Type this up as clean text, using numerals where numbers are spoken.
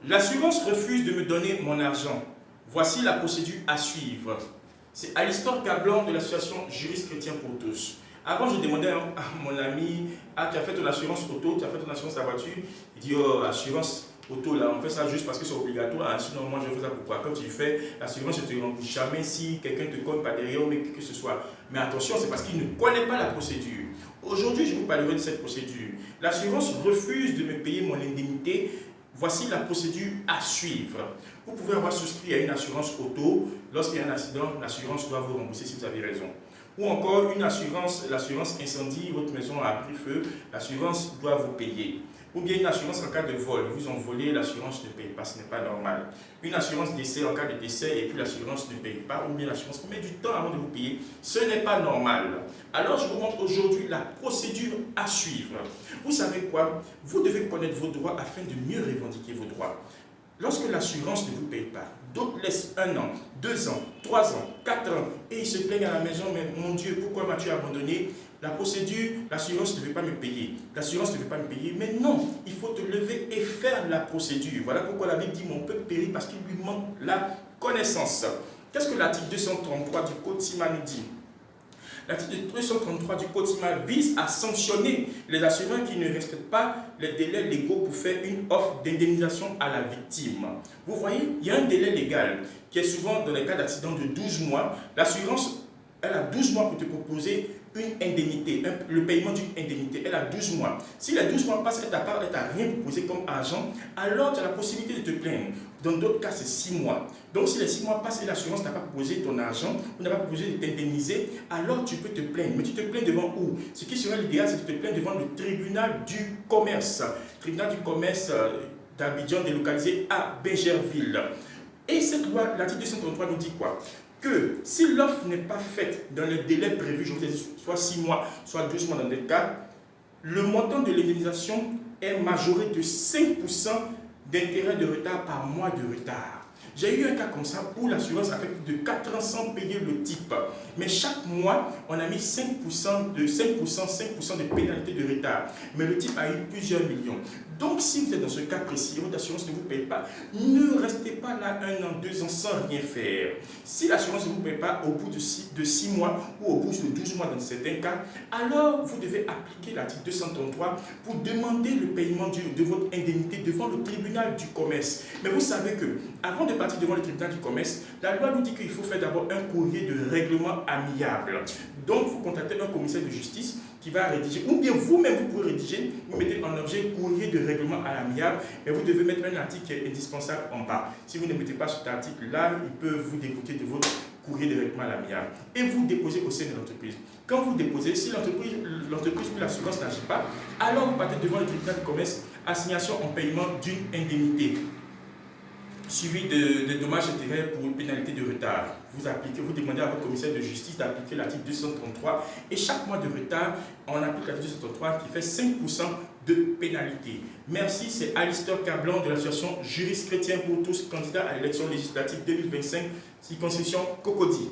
L'assurance refuse de me donner mon argent. Voici la procédure à suivre. C'est Alistair Cablan de l'association Juristes Chrétiens pour tous. Avant, je demandais à mon ami, tu as fait ton assurance auto, tu as fait ton assurance de la voiture. Il dit, oh, assurance auto, là, on fait ça juste parce que c'est obligatoire. Sinon, moi, je fais ça pourquoi? Quand tu fais l'assurance, je ne te rembourse jamais si quelqu'un te cogne par derrière ou que ce soit. Mais attention, c'est parce qu'il ne connaît pas la procédure. Aujourd'hui, je vous parlerai de cette procédure. L'assurance refuse de me payer mon indemnité. Voici la procédure à suivre. Vous pouvez avoir souscrit à une assurance auto. Lorsqu'il y a un accident, l'assurance doit vous rembourser si vous avez raison. Ou encore une assurance, l'assurance incendie, votre maison a pris feu, l'assurance doit vous payer. Ou bien une assurance en cas de vol, vous ont volé, l'assurance ne paye pas, ce n'est pas normal. Une assurance décès en cas de décès et puis l'assurance ne paye pas, ou bien l'assurance met du temps avant de vous payer, ce n'est pas normal. Alors je vous montre aujourd'hui la procédure à suivre. Vous savez quoi? Vous devez connaître vos droits afin de mieux revendiquer vos droits. Lorsque l'assurance ne vous paye pas, d'autres laissent 1 an, 2 ans, 3 ans, 4 ans, et ils se plaignent à la maison, mais mon Dieu, pourquoi m'as-tu abandonné? La procédure, l'assurance ne veut pas me payer. L'assurance ne veut pas me payer, mais non, il faut te lever et faire la procédure. Voilà pourquoi la Bible dit, mon peuple périt parce qu'il lui manque la connaissance. Qu'est-ce que l'article 233 du Code civil nous dit? L'article 233 du Code civil vise à sanctionner les assureurs qui ne respectent pas les délais légaux pour faire une offre d'indemnisation à la victime. Vous voyez, il y a un délai légal qui est souvent dans les cas d'accident de 12 mois. L'assurance, elle a 12 mois pour te proposer une indemnité, le paiement d'une indemnité. Elle a 12 mois. Si les 12 mois passent, elle t'a rien proposé comme argent, alors tu as la possibilité de te plaindre. Dans d'autres cas, c'est 6 mois. Donc, si les 6 mois passent et l'assurance n'a pas proposé ton argent, ou n'a pas proposé de t'indemniser, alors tu peux te plaindre. Mais tu te plains devant où? Ce qui serait l'idéal, c'est de te plaindre devant le tribunal du commerce. Le tribunal du commerce d'Abidjan, délocalisé à Bégerville. Et cette loi, l'article 233 nous dit quoi? Que si l'offre n'est pas faite dans le délai prévu, je vous ai dit, soit 6 mois, soit 12 mois dans des cas, le montant de l'indemnisation est majoré de 5% d'intérêt de retard par mois de retard. J'ai eu un cas comme ça où l'assurance a fait plus de 4 ans sans payer le type. Mais chaque mois, on a mis 5% de pénalité de retard. Mais le type a eu plusieurs millions. Donc, si vous êtes dans ce cas précis, votre assurance ne vous paye pas, ne restez pas là 1 an, 2 ans sans rien faire. Si l'assurance ne vous paye pas au bout de 6 mois ou au bout de 12 mois dans certains cas, alors vous devez appliquer l'article 233 pour demander le paiement de votre indemnité devant le tribunal du commerce. Mais vous savez que, avant de partir devant le tribunal du commerce, la loi nous dit qu'il faut faire d'abord un courrier de règlement amiable. Donc, vous contactez un commissaire de justice qui va rédiger, ou bien vous-même vous pouvez rédiger, vous mettez en objet courrier de règlement à l'amiable, mais vous devez mettre un article qui est indispensable en bas. Si vous ne mettez pas cet article-là, il peut vous débloquer de votre courrier de règlement à l'amiable. Et vous déposez au sein de l'entreprise. Quand vous déposez, si l'entreprise ou l'assurance n'agit pas, alors vous partez devant le tribunal de commerce, assignation en paiement d'une indemnité, suivi de dommages et intérêts pour une pénalité de retard. Vous demandez à votre commissaire de justice d'appliquer l'article 233 et chaque mois de retard, on applique l'article 233 qui fait 5% de pénalité. Merci, c'est Alistair Cablan de l'association Juristes Chrétiens pour tous, candidat à l'élection législative 2025, circonscription Cocody.